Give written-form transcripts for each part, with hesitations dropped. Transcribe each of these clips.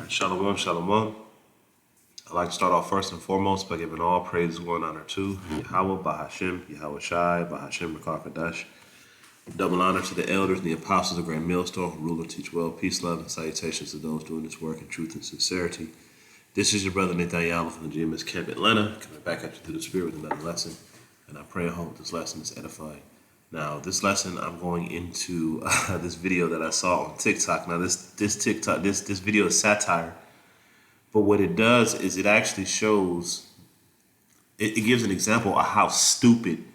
Shalom, shalom. I'd like to start off first and foremost by giving all praise, glory, and honor to Yahweh, Bahashem, Yahweh Shai, Bahashem, Rakar Double honor to the elders and the apostles of Grand Millstone, who rule and teach well. Peace, love, and salutations to those doing this work in truth and sincerity. This is your brother Nathan Yala from the GMS Camp Atlanta, coming back at you through the Spirit with another lesson. And I pray and hope this lesson is edifying. Now, this lesson, I'm going into this video that I saw on TikTok. Now, this video is satire, but what it does is it actually shows, it gives an example of how stupid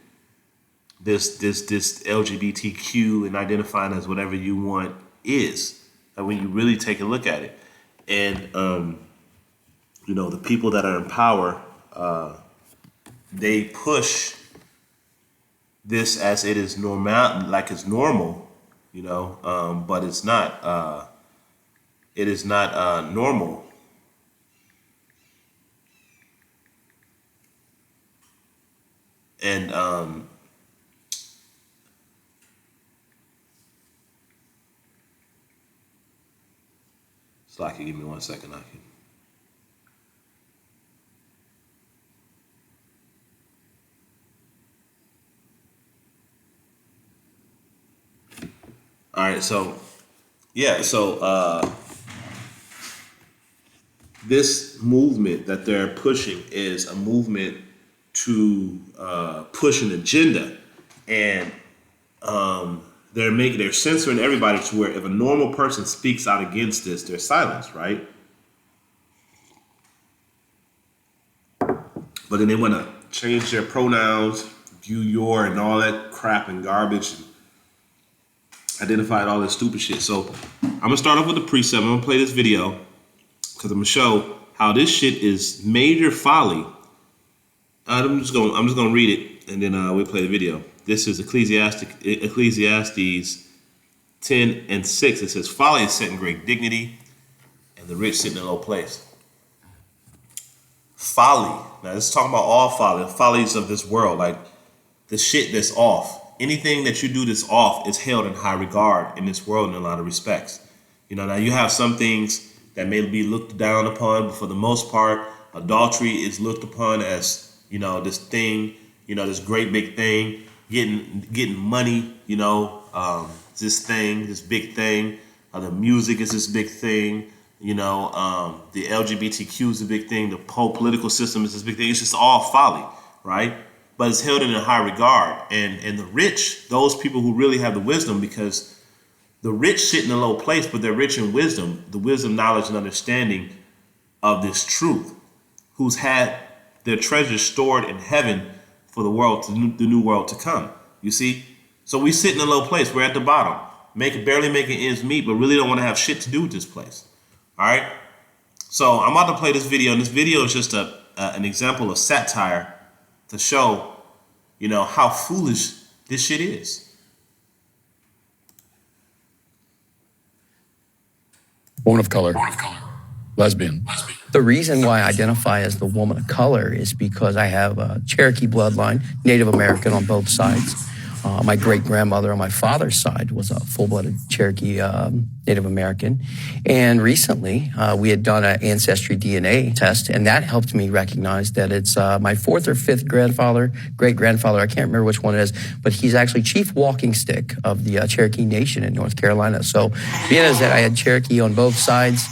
this LGBTQ and identifying as whatever you want is. And when you really take a look at it, and the people that are in power, they push this as it is normal, like it's normal, but it's not. It is not normal. And Slacky, give me 1 second. I can. All right, so this movement that they're pushing is a movement to push an agenda, and they're censoring everybody to where if a normal person speaks out against this, they're silenced, right? But then they want to change their pronouns, you, your, and all that crap and garbage, and identify all this stupid shit. So I'm gonna start off with the precept. I'm gonna play this video because I'm gonna show how this shit is major folly. I'm just gonna read it, and then we'll play the video. This is Ecclesiastes 10:6. It says, "Folly is set in great dignity, and the rich sit in a low place." Folly. Now, this is talking about all folly, the follies of this world, like the shit that's off. Anything that you do that's off is held in high regard in this world in a lot of respects. Now you have some things that may be looked down upon, but for the most part, adultery is looked upon as this thing, this great big thing, getting money, this big thing. The music is this big thing, the LGBTQ is a big thing. The whole political system is this big thing. It's just all folly, right? But it's held in a high regard. And the rich, those people who really have the wisdom, because the rich sit in a low place, but they're rich in wisdom, the wisdom, knowledge, and understanding of this truth, who's had their treasures stored in heaven for the new world to come. You see? So we sit in a low place. We're at the bottom, barely making ends meet, but really don't want to have shit to do with this place. All right? So I'm about to play this video, and this video is just an example of satire to show, how foolish this shit is. Woman of color. Lesbian. The reason why I identify as the woman of color is because I have a Cherokee bloodline, Native American on both sides. My great-grandmother on my father's side was a full-blooded Cherokee Native American. And recently, we had done an ancestry DNA test, and that helped me recognize that it's my fourth or fifth great-grandfather, I can't remember which one it is, but he's actually chief walking stick of the Cherokee Nation in North Carolina. So being as that I had Cherokee on both sides,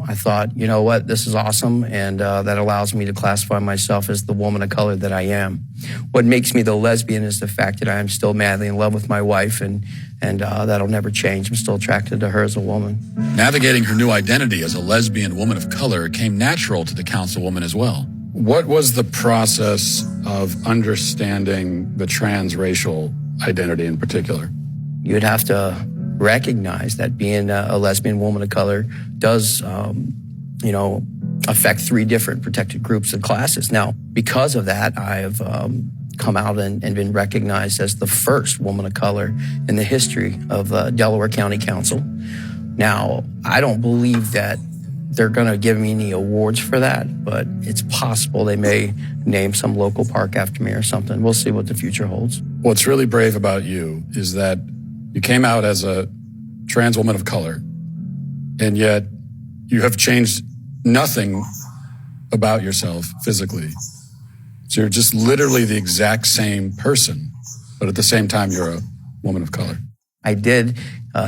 I thought, you know what, this is awesome, and that allows me to classify myself as the woman of color that I am. What makes me the lesbian is the fact that I am still madly in love with my wife, and that'll never change. I'm still attracted to her as a woman. Navigating her new identity as a lesbian woman of color came natural to the councilwoman as well. What was the process of understanding the transracial identity in particular? You'd have to recognize that being a lesbian woman of color does, affect three different protected groups and classes. Now, because of that, I've come out and been recognized as the first woman of color in the history of Delaware County Council. Now, I don't believe that they're going to give me any awards for that, but it's possible they may name some local park after me or something. We'll see what the future holds. What's really brave about you is that you came out as a trans woman of color, and yet you have changed nothing about yourself physically. So you're just literally the exact same person, but at the same time, you're a woman of color. I did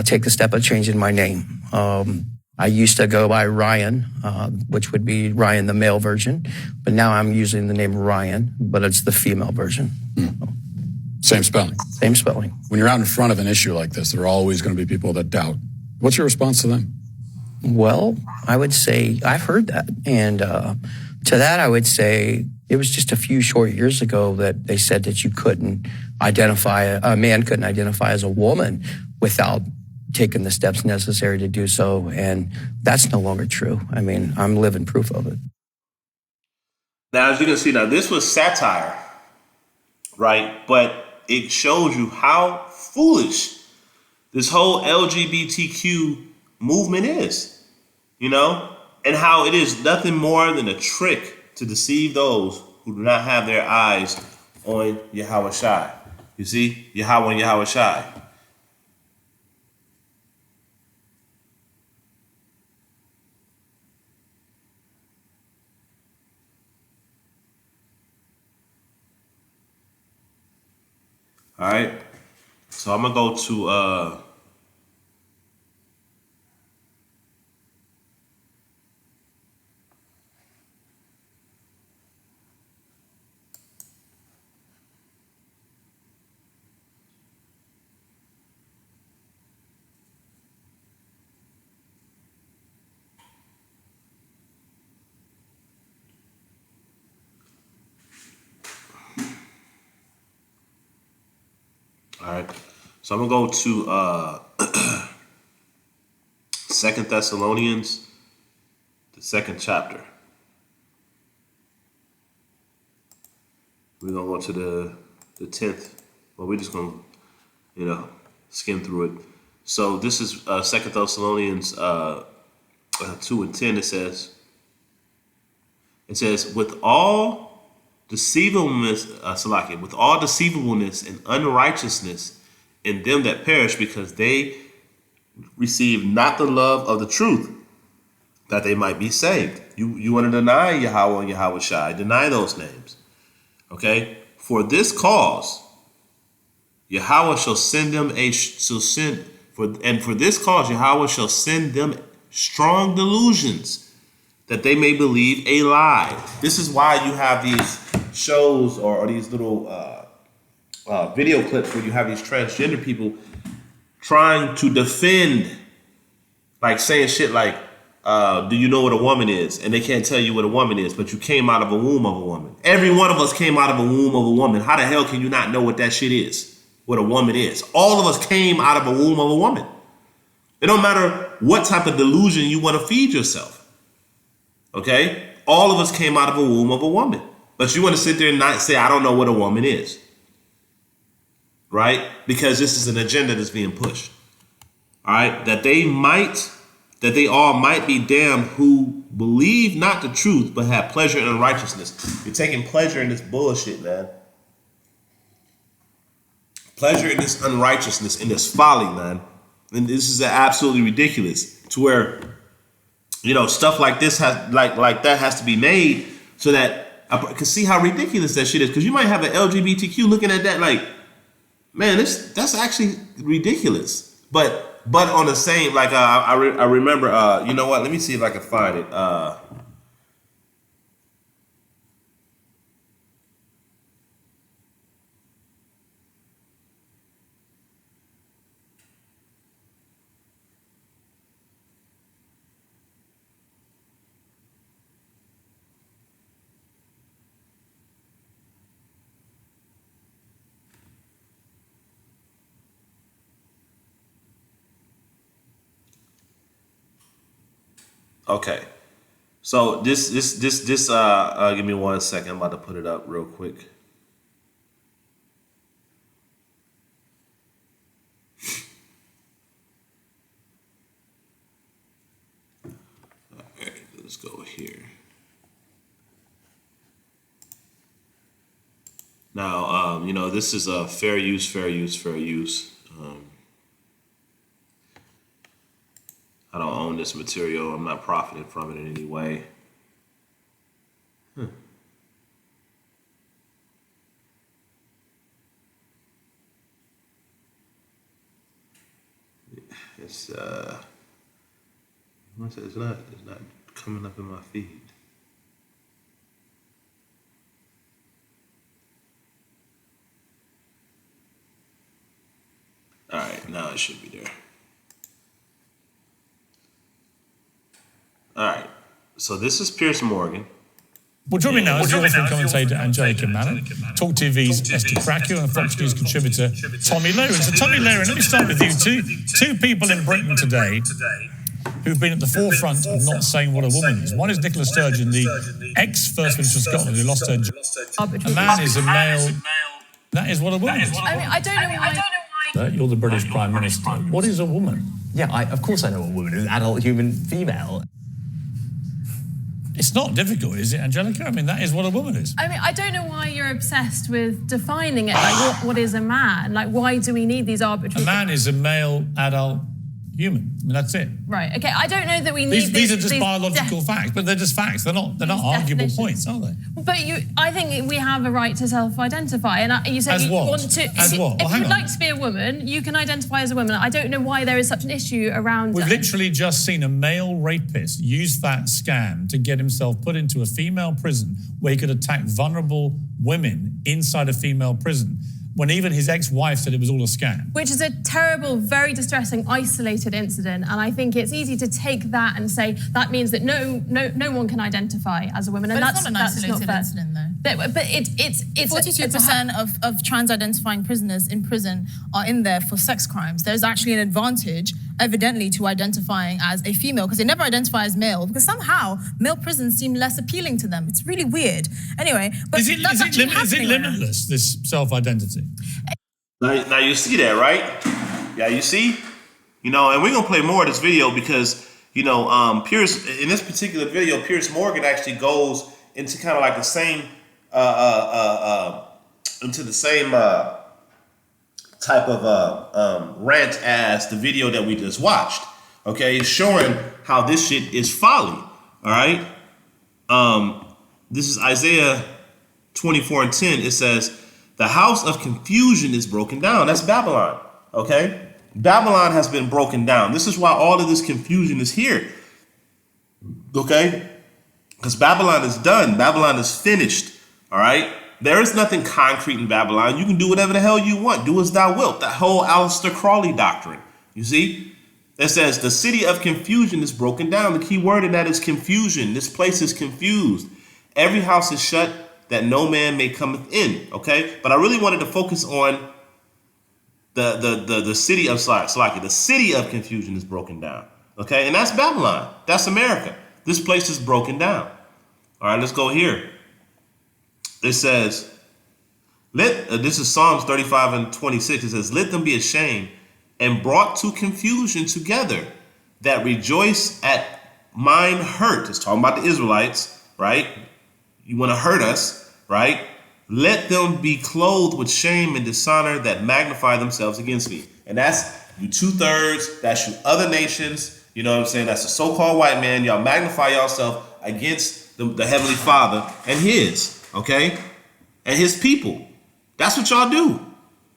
take the step of changing my name. I used to go by Ryan, which would be Ryan, the male version, but now I'm using the name Ryan, but it's the female version. Same spelling. Same spelling. When you're out in front of an issue like this, there are always going to be people that doubt. What's your response to them? Well, I would say I've heard that. And to that, I would say it was just a few short years ago that they said that you couldn't identify, a man couldn't identify as a woman without taking the steps necessary to do so. And that's no longer true. I mean, I'm living proof of it. Now, as you can see, now this was satire, right? But it shows you how foolish this whole LGBTQ movement is, you know, and how it is nothing more than a trick to deceive those who do not have their eyes on Yahweh Shai. You see, Yahweh and Yahweh Shai. All right, so I'm gonna go to all right, so I'm gonna go to Second Thessalonians, the second chapter. We're gonna go to the 10th. Well, we're just gonna, skim through it. So this is Second Thessalonians 2:10. It says, with all deceivableness, with all deceivableness and unrighteousness in them that perish, because they receive not the love of the truth, that they might be saved. You want to deny Yahweh and Yahweh Shai, deny those names. Okay? For this cause, Yahweh shall send them for this cause Yahweh shall send them strong delusions, that they may believe a lie. This is why you have these shows or these little video clips where you have these transgender people trying to defend, like saying shit like, do you know what a woman is? And they can't tell you what a woman is, but you came out of a womb of a woman. Every one of us came out of a womb of a woman. How the hell can you not know what that shit is? What a woman is. All of us came out of a womb of a woman. It don't matter what type of delusion you want to feed yourself. Okay? All of us came out of a womb of a woman. But you want to sit there and not say, I don't know what a woman is. Right? Because this is an agenda that's being pushed. All right? That they all might be damned who believe not the truth, but have pleasure in unrighteousness. You're taking pleasure in this bullshit, man. Pleasure in this unrighteousness, in this folly, man. And this is absolutely ridiculous. To where, stuff like this like that has to be made so that I can see how ridiculous that shit is. Because you might have an LGBTQ looking at that like, man, that's actually ridiculous. But on the same, like I remember, you know what? Let me see if I can find it. Okay, so this give me 1 second. I'm about to put it up real quick. All right, let's go here. Now, this is a fair use. I don't own this material. I'm not profiting from it in any way. It's it's not coming up in my feed. All right, now it should be there. All right, so this is Piers Morgan. Well, joining me now is the author and commentator Angelica Mallon, Talk TV's Esther Krakau, and Fox News contributor Tommy Lowen. So, Tommy Lowen, let me start with you. Two people in Britain today who've been at the forefront of not saying what a woman is. One is Nicola Sturgeon, the ex-First Minister of Scotland who lost her job. A man is a male. That is what a woman is. I mean, I don't know why. You're the British Prime Minister. What is a woman? Yeah, of course I know what a woman is. Adult, human, female. It's not difficult, is it, Angelica? I mean, that is what a woman is. I mean, I don't know why you're obsessed with defining it. Like, what is a man? Like, why do we need these arbitrary... A man is a male, adult, human. I mean, that's it. Right, okay. I don't know that we need these are just biological facts, but they're just facts. They're not arguable points, are they? But I think we have a right to self-identify. And you said As you what? want to... As what? If you'd like to be a woman, you can identify as a woman. I don't know why there is such an issue around... We've literally just seen a male rapist use that scam to get himself put into a female prison where he could attack vulnerable women inside a female prison, when even his ex-wife said it was all a scam. Which is a terrible, very distressing, isolated incident. And I think it's easy to take that and say that means that no one can identify as a woman. And But that's it's not an that's isolated not fair. incident, though. But it's 42% of trans-identifying prisoners in prison are in there for sex crimes. There's actually an advantage, evidently, to identifying as a female, because they never identify as male, because somehow male prisons seem less appealing to them. It's really weird. Anyway, but Is it limitless, this self-identity? Now you see that, right? Yeah, you see? You know, and we're going to play more of this video because, you know, Piers, in this particular video, Piers Morgan actually goes into kind of like the same, type of rant as the video that we just watched. Okay, showing how this shit is folly. All right. This is Isaiah 24:10. It says, "The house of confusion is broken down." That's Babylon. Okay, Babylon has been broken down. This is why all of this confusion is here. Okay, because Babylon is done. Babylon is finished. All right. There is nothing concrete in Babylon. You can do whatever the hell you want. Do as thou wilt. That whole Aleister Crowley doctrine. You see? It says the city of confusion is broken down. The key word in that is confusion. This place is confused. Every house is shut that no man may come in. Okay? But I really wanted to focus on the city of Salakia. The city of confusion is broken down. Okay? And that's Babylon. That's America. This place is broken down. All right, let's go here. It says, this is Psalms 35:26. It says, "Let them be ashamed and brought to confusion together that rejoice at mine hurt." It's talking about the Israelites, right? You want to hurt us, right? "Let them be clothed with shame and dishonor that magnify themselves against me." And that's you 2/3. That's you other nations. You know what I'm saying? That's the so-called white man. Y'all magnify yourself against the Heavenly Father and his. Okay, and his people. That's what y'all do.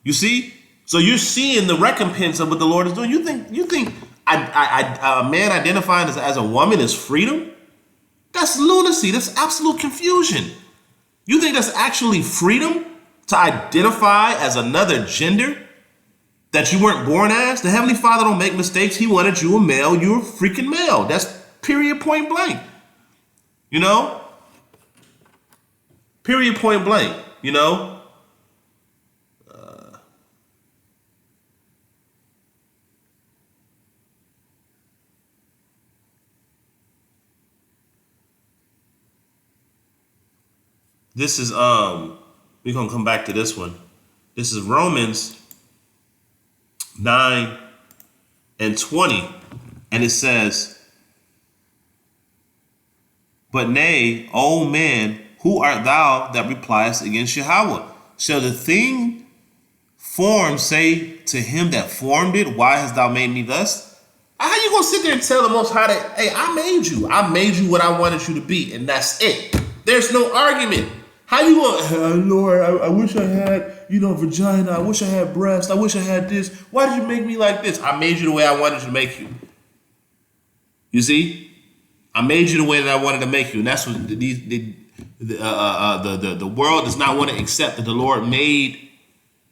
You see? So you're seeing the recompense of what the Lord is doing. You think a man identifying as a woman is freedom? That's lunacy. That's absolute confusion. You think that's actually freedom to identify as another gender that you weren't born as? The Heavenly Father don't make mistakes. He wanted you a male. You're a freaking male. That's period, point blank. You know? Period, point blank, you know? This is, we're going to come back to this one. This is Romans 9:20. And it says, "But nay, O man, who art thou that repliest against Yahweh? Shall the thing formed say to him that formed it, Why hast thou made me thus?" How you gonna sit there and tell the Most High that, hey, I made you. I made you what I wanted you to be, and that's it. There's no argument. How you going, Lord, I wish I had, vagina. I wish I had breast. I wish I had this. Why did you make me like this? I made you the way I wanted to make you. You see? I made you the way that I wanted to make you. And that's what the world does not want to accept, that the Lord made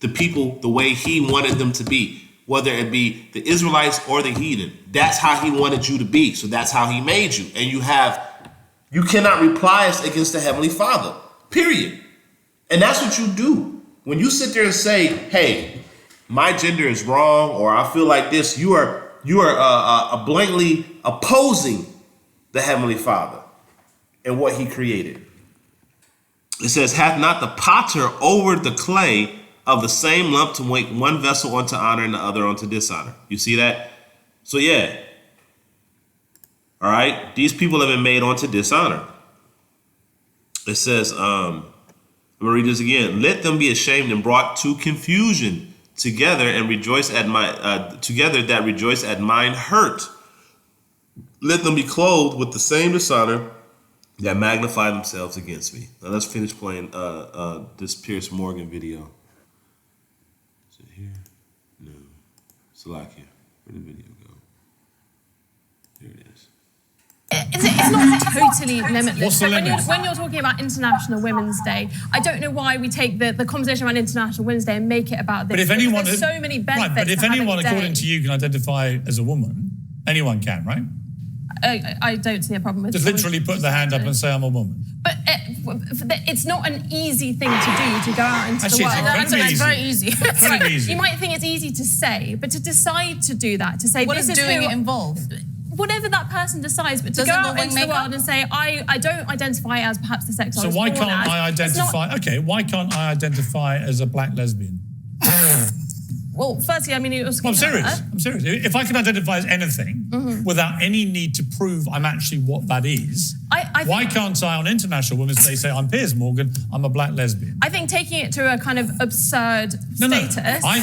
the people the way he wanted them to be, whether it be the Israelites or the heathen. That's how he wanted you to be. So that's how he made you. And you cannot reply us against the Heavenly Father, period. And that's what you do. When you sit there and say, hey, my gender is wrong, or I feel like this, you are blatantly opposing the Heavenly Father and what he created. It says, hath not the potter over the clay of the same lump to make one vessel unto honor and the other unto dishonor? You see that? So yeah. All right. These people have been made unto dishonor. It says, I'm gonna read this again. Let them be ashamed and brought to confusion together and rejoice at together that rejoice at mine hurt. Let them be clothed with the same dishonor that magnify themselves against me. Now let's finish playing this Pierce Morgan video. Is it here? No. Salakia. Where'd the video go? Here it is. It's not totally limitless. What's the So limit? when you're talking about International Women's Day, I don't know why we take the conversation around International Women's Day and make it about this. But if anyone, there's so many benefits. right? But if to having anyone, a day. according to you, can identify as a woman, anyone can, right? I don't see a problem with Just it. literally put the hand up and say, I'm a woman. But it's not an easy thing to do, to go out into Actually, the world. it's It's very easy. Incredibly easy. You might think it's easy to say, but to decide to do that, to say What this does is doing who, it involve? whatever that person decides, but to Does go it out involve into the makeup? world and say, I don't identify as perhaps the sex I So was why born can't as. I It's not- identify? Okay, why can't I identify as a black lesbian? Well, firstly, I mean, it was. I'm serious. I'm serious. If I can identify as anything without any need to prove I'm actually what that is, I why think- can't I on International Women's Day say I'm Piers Morgan, I'm a black lesbian? I think taking it to a kind of absurd No. status, I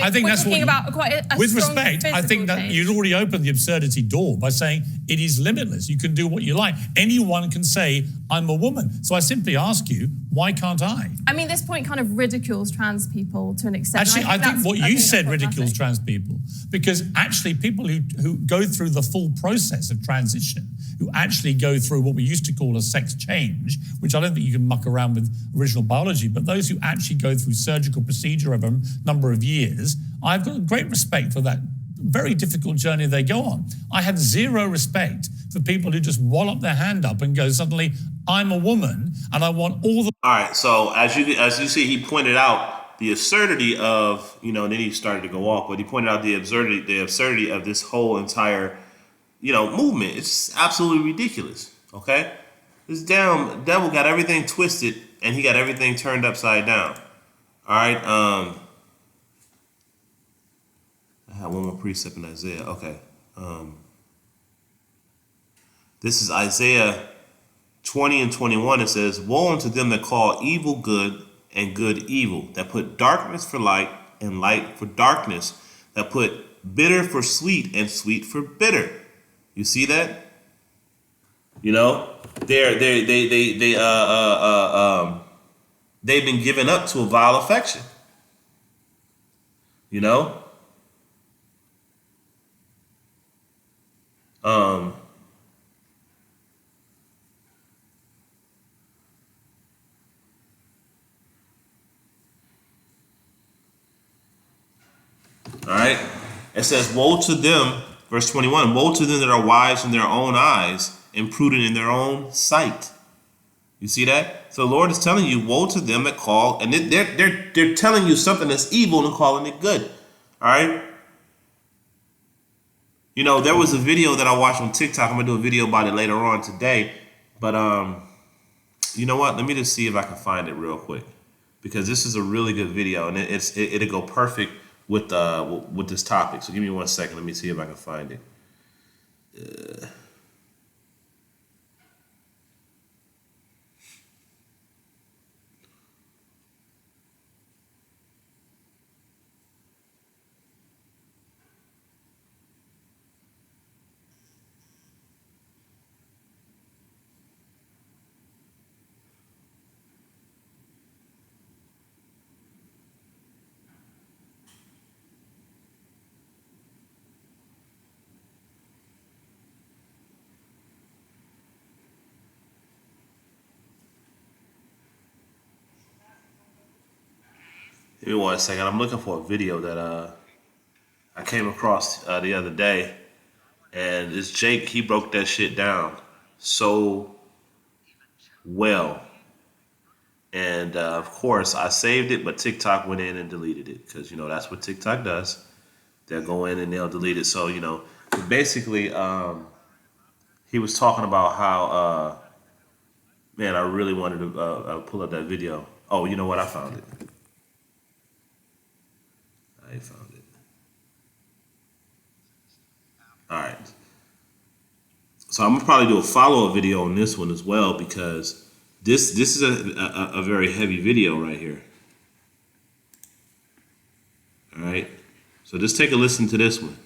think we're that's talking what. about quite a with strong respect, I physical think that change. you'd already opened the absurdity door by saying it is limitless. You can do what you like. Anyone can say I'm a woman. So I simply ask you, why can't I? I mean, this point kind of ridicules trans people to an extent. Actually, I think that's- what I you think that's said problematic. ridicules trans people, because actually people who go through the full process of transition, who actually go through what we used to call a sex change, which I don't think you can muck around with original biology, but those who actually go through surgical procedure over a number of years, I've got great respect for that very difficult journey they go on. I have zero respect for people who just wallop their hand up and go, suddenly, I'm a woman and I want all the... All right, so as you see, he pointed out the absurdity of, and then he started to go off, but he pointed out the absurdity of this whole entire, movement. It's absolutely ridiculous, okay? This damn devil got everything twisted and he got everything turned upside down. All right, I have one more precept in Isaiah. Okay. This is Isaiah 20 and 21. It says, woe unto them that call evil good and good evil, that put darkness for light and light for darkness, that put bitter for sweet and sweet for bitter. You see that? They've been given up to a vile affection. All right. It says, woe to them, verse 21, woe to them that are wise in their own eyes and prudent in their own sight. You see that? So the Lord is telling you, woe to them that call, and they're telling you something that's evil and calling it good. All right. There was a video that I watched on TikTok. I'm gonna do a video about it later on today. But you know what? Let me just see if I can find it real quick, because this is a really good video and it'll go perfect with this topic. So give me 1 second. Let me see if I can find it. Give me 1 second. I'm looking for a video that I came across the other day, and this Jake, he broke that shit down so well. And of course, I saved it, but TikTok went in and deleted it because that's what TikTok does. They'll go in and they'll delete it. So basically, he was talking about how man, I really wanted to pull up that video. Oh, you know what? I found it. I found it. All right. So I'm gonna probably do a follow-up video on this one as well because this is a very heavy video right here. All right. So just take a listen to this one.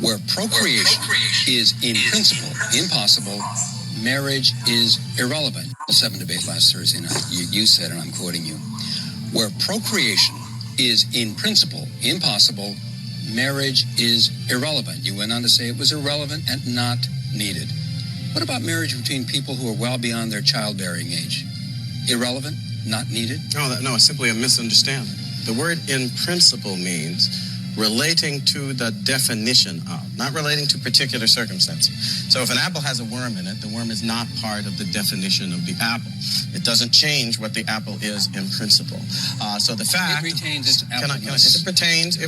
Where procreation is in principle impossible, marriage is irrelevant. The 7 debate last Thursday night, you said, and I'm quoting you, where procreation is in principle impossible, marriage is irrelevant. You went on to say it was irrelevant and not needed. What about marriage between people who are well beyond their childbearing age? Irrelevant, not needed? No, it's simply a misunderstanding. The word in principle means relating to the definition of, not relating to particular circumstances. So if an apple has a worm in it, the worm is not part of the definition of the apple. It doesn't change what the apple is in principle. So the fact... It retains its appleness. It retains... To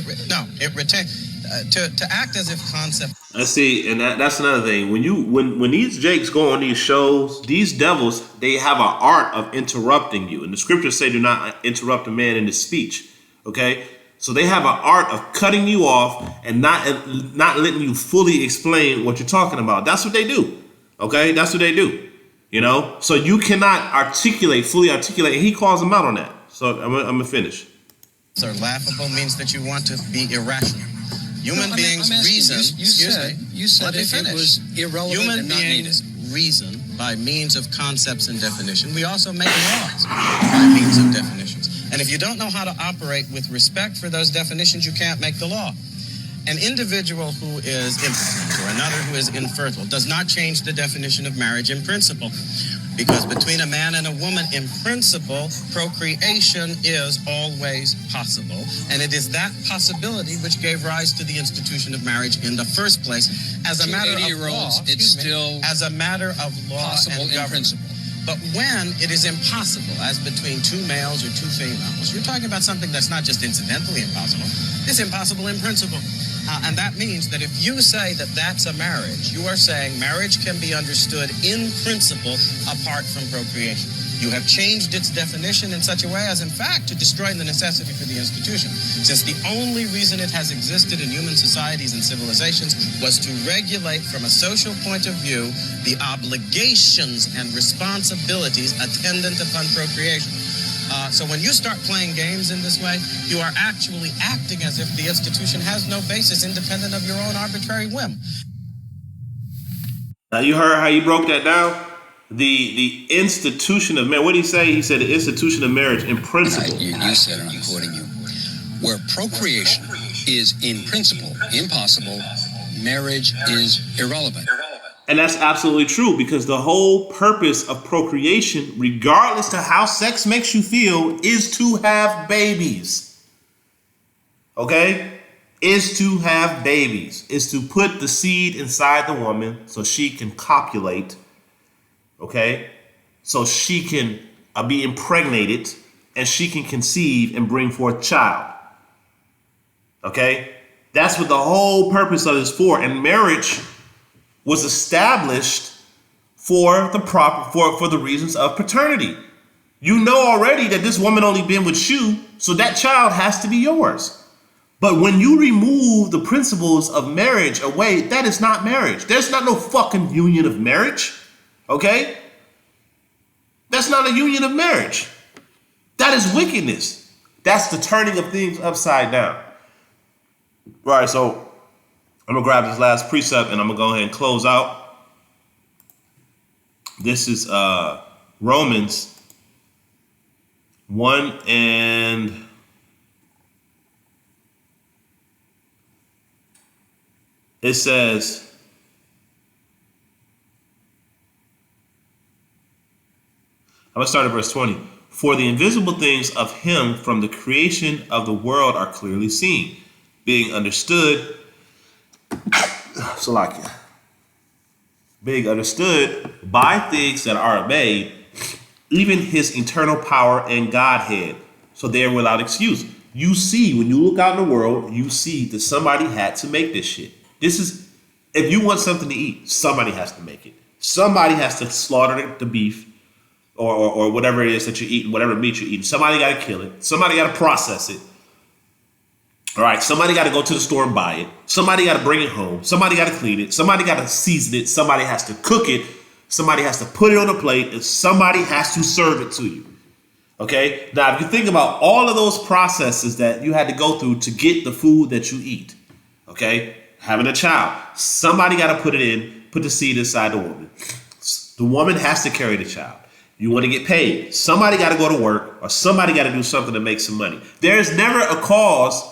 act as if concept... I see, and that's another thing. When these Jakes go on these shows, these devils, they have an art of interrupting you. And the scriptures say do not interrupt a man in his speech. Okay? So they have an art of cutting you off and not letting you fully explain what you're talking about. That's what they do. Okay? That's what they do. So you cannot fully articulate, and he calls them out on that. So I'm gonna finish. Sir, laughable means that you want to be irrational. Human beings reason. You said it was irrelevant Human and not needed. beings reason by means of concepts and definition. We also make laws by means of definitions. And if you don't know how to operate with respect for those definitions, you can't make the law. An individual who is impotent or another who is infertile does not change the definition of marriage in principle. Because between a man and a woman, in principle, procreation is always possible. And it is that possibility which gave rise to the institution of marriage in the first place. As a matter of law, it's still as a matter of law possible and in government. principle. But when it is impossible, as between two males or two females, you're talking about something that's not just incidentally impossible, it's impossible in principle. And that means that if you say that that's a marriage, you are saying marriage can be understood in principle apart from procreation. You have changed its definition in such a way as, in fact, to destroy the necessity for the institution, since the only reason it has existed in human societies and civilizations was to regulate from a social point of view the obligations and responsibilities attendant upon procreation. So when you start playing games in this way, you are actually acting as if the institution has no basis independent of your own arbitrary whim. Now you heard how he broke that down? The institution of marriage. What did he say? He said the institution of marriage in principle. You said, and I'm quoting you, where procreation is in principle impossible, marriage is irrelevant. And that's absolutely true, because the whole purpose of procreation, regardless to how sex makes you feel, is to have babies. Okay? Is to have babies. Is to put the seed inside the woman so she can copulate. Okay? So she can be impregnated and she can conceive and bring forth child. Okay? That's what the whole purpose of it is for. And marriage was established for the reasons of paternity. You know already that this woman only been with you, so that child has to be yours. But when you remove the principles of marriage away, that is not marriage. There's not no fucking union of marriage. Okay? That's not a union of marriage. That is wickedness. That's the turning of things upside down. All right, so I'm going to grab this last precept and I'm going to go ahead and close out. This is Romans 1 and it says, I'm going to start at verse 20. For the invisible things of him from the creation of the world are clearly seen, being understood. Salakia. Being understood by things that are made, even his eternal power and Godhead. So they are without excuse. You see, when you look out in the world, you see that somebody had to make this shit. This is, if you want something to eat, somebody has to make it. Somebody has to slaughter the beef or whatever it is that you're eating, whatever meat you're eating. Somebody got to kill it. Somebody got to process it. All right, somebody got to go to the store and buy it. Somebody got to bring it home. Somebody got to clean it. Somebody got to season it. Somebody has to cook it. Somebody has to put it on a plate, and somebody has to serve it to you. Okay? Now, if you think about all of those processes that you had to go through to get the food that you eat, okay? Having a child, somebody got to put it in, put the seed inside the woman. The woman has to carry the child. You want to get paid. Somebody got to go to work, or somebody got to do something to make some money. There's never a cause.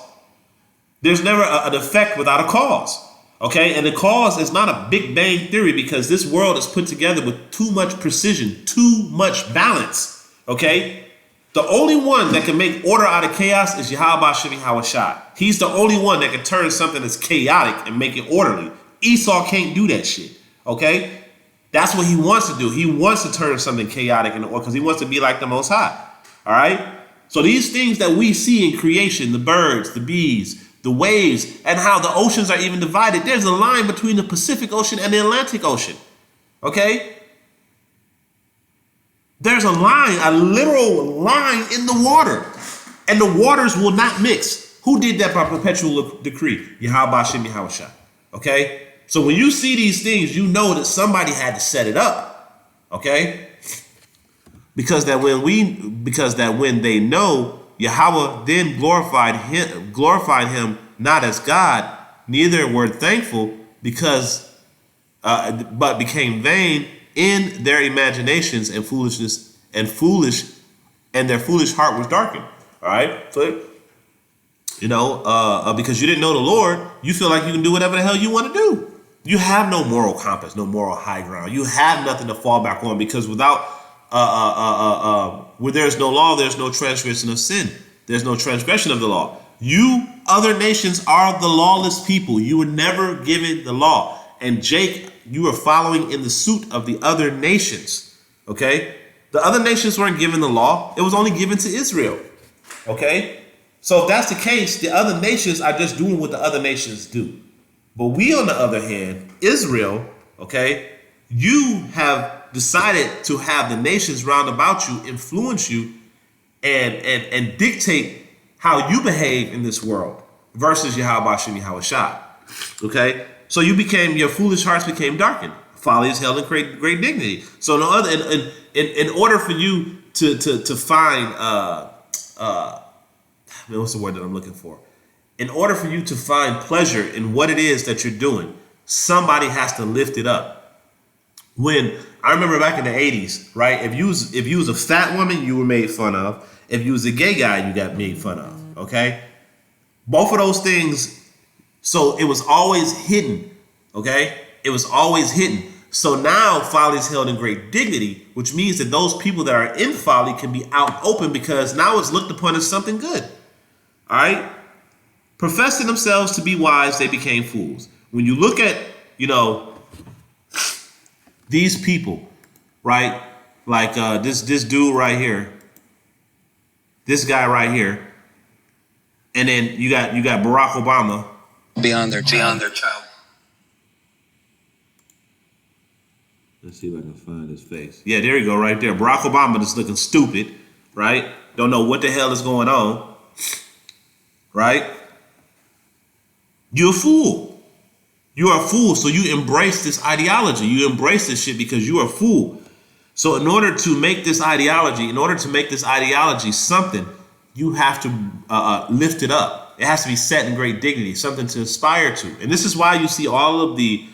There's never an effect without a cause. Okay? And the cause is not a Big Bang theory, because this world is put together with too much precision, too much balance. Okay? The only one that can make order out of chaos is Yahweh Hashem Yahushua. He's the only one that can turn something that's chaotic and make it orderly. Esau can't do that shit. Okay? That's what he wants to do. He wants to turn something chaotic into order because he wants to be like the Most High. All right? So these things that we see in creation, the birds, the bees, the waves, and how the oceans are even divided, there's a line between the Pacific Ocean and the Atlantic Ocean. Okay? There's a line, a literal line in the water. And the waters will not mix. Who did that by perpetual decree? Yahweh Hashem Yahushua. Okay? So when you see these things, you know that somebody had to set it up. Okay? Because that when they know, Yahweh then glorified him not as God, neither were thankful, because but became vain in their imaginations and foolishness, and their foolish heart was darkened. All right, so because you didn't know the Lord, you feel like you can do whatever the hell you want to do. You have no moral compass, no moral high ground. You have nothing to fall back on, because without where there's no law, there's no transgression of sin. There's no transgression of the law. You other nations are the lawless people. You were never given the law. And Jake, you are following in the suit of the other nations. Okay? The other nations weren't given the law. It was only given to Israel. Okay? So if that's the case, the other nations are just doing what the other nations do. But we, on the other hand, Israel, okay, you have decided to have the nations round about you influence you and dictate how you behave in this world versus Yahweh Hashem Yahushua. Okay? So your foolish hearts became darkened. Folly is held in great dignity. So in order for you to find what's the word that I'm looking for? In order for you to find pleasure in what it is that you're doing, somebody has to lift it up. When I remember back in the 80s, right? If you was a fat woman, you were made fun of. If you was a gay guy, you got made fun of. Okay? Both of those things. So it was always hidden, okay? It was always hidden. So now folly is held in great dignity, which means that those people that are in folly can be out open, because now it's looked upon as something good. All right? Professing themselves to be wise, they became fools. When you look at, these people, right? Like this dude right here, this guy right here, and then you got Barack Obama. Beyond their child. Let's see if I can find his face. Yeah, there you go, right there. Barack Obama just looking stupid, right? Don't know what the hell is going on, right? You're a fool. You are a fool, so you embrace this ideology. You embrace this shit because you are a fool. So in order to make this ideology something, you have to lift it up. It has to be set in great dignity, something to aspire to. And this is why you see all of the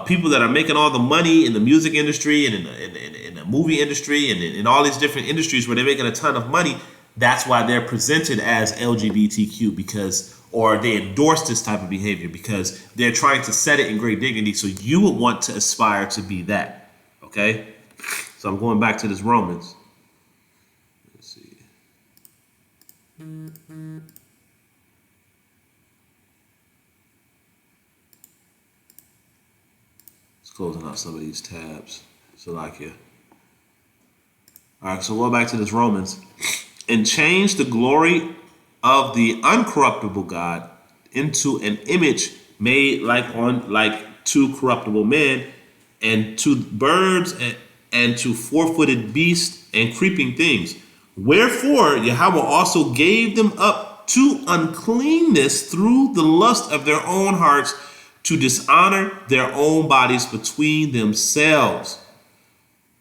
people that are making all the money in the music industry and in the movie industry and in all these different industries where they're making a ton of money. That's why they're presented as LGBTQ, or they endorse this type of behavior, because they're trying to set it in great dignity. So you would want to aspire to be that. Okay? So I'm going back to this Romans. Let's see. It's closing out some of these tabs. Salakia. All right, so go back to this Romans. And change the glory of the uncorruptible God into an image made like to corruptible men, and to birds, and to four-footed beasts and creeping things. Wherefore Yahweh also gave them up to uncleanness through the lust of their own hearts, to dishonor their own bodies between themselves,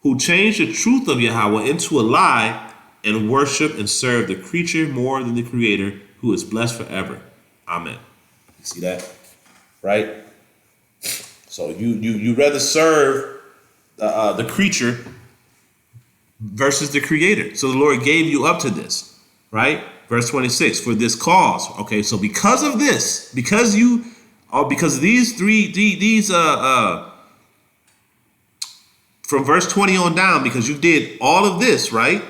who changed the truth of Yahweh into a lie, and worship and serve the creature more than the Creator, who is blessed forever. Amen. You see that? Right? So you rather serve the creature versus the Creator. So the Lord gave you up to this, right? Verse 26, for this cause. Okay, so because of this, because these from verse 20 on down, because you did all of this, right?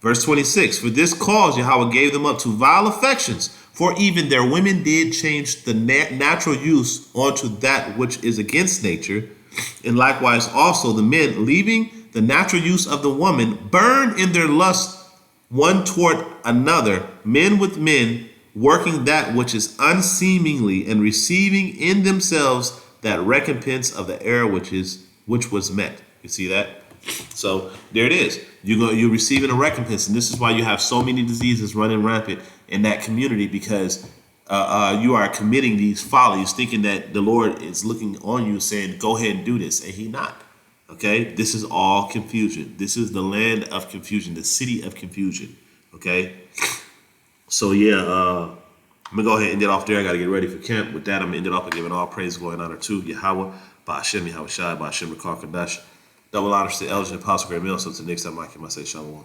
Verse 26, for this cause Yahweh gave them up to vile affections, for even their women did change the natural use onto that which is against nature. And likewise also the men, leaving the natural use of the woman, burn in their lust one toward another, men with men, working that which is unseemingly, and receiving in themselves that recompense of the error which was met. You see that? So there it is. You're receiving a recompense, and this is why you have so many diseases running rampant in that community, because you are committing these follies, thinking that the Lord is looking on you, saying, "Go ahead and do this," and He not. Okay, this is all confusion. This is the land of confusion, the city of confusion. Okay, so yeah, I'm gonna go ahead and end it off there. I gotta get ready for camp. With that, I'm gonna end it off by giving all praise, glory, and honor to Yahweh, Ba'ashem, Yahweh Shai, Ba'ashem, Rakar Kadash. Double honors to the elders and apostle, great meal. So until next time, I say shalom.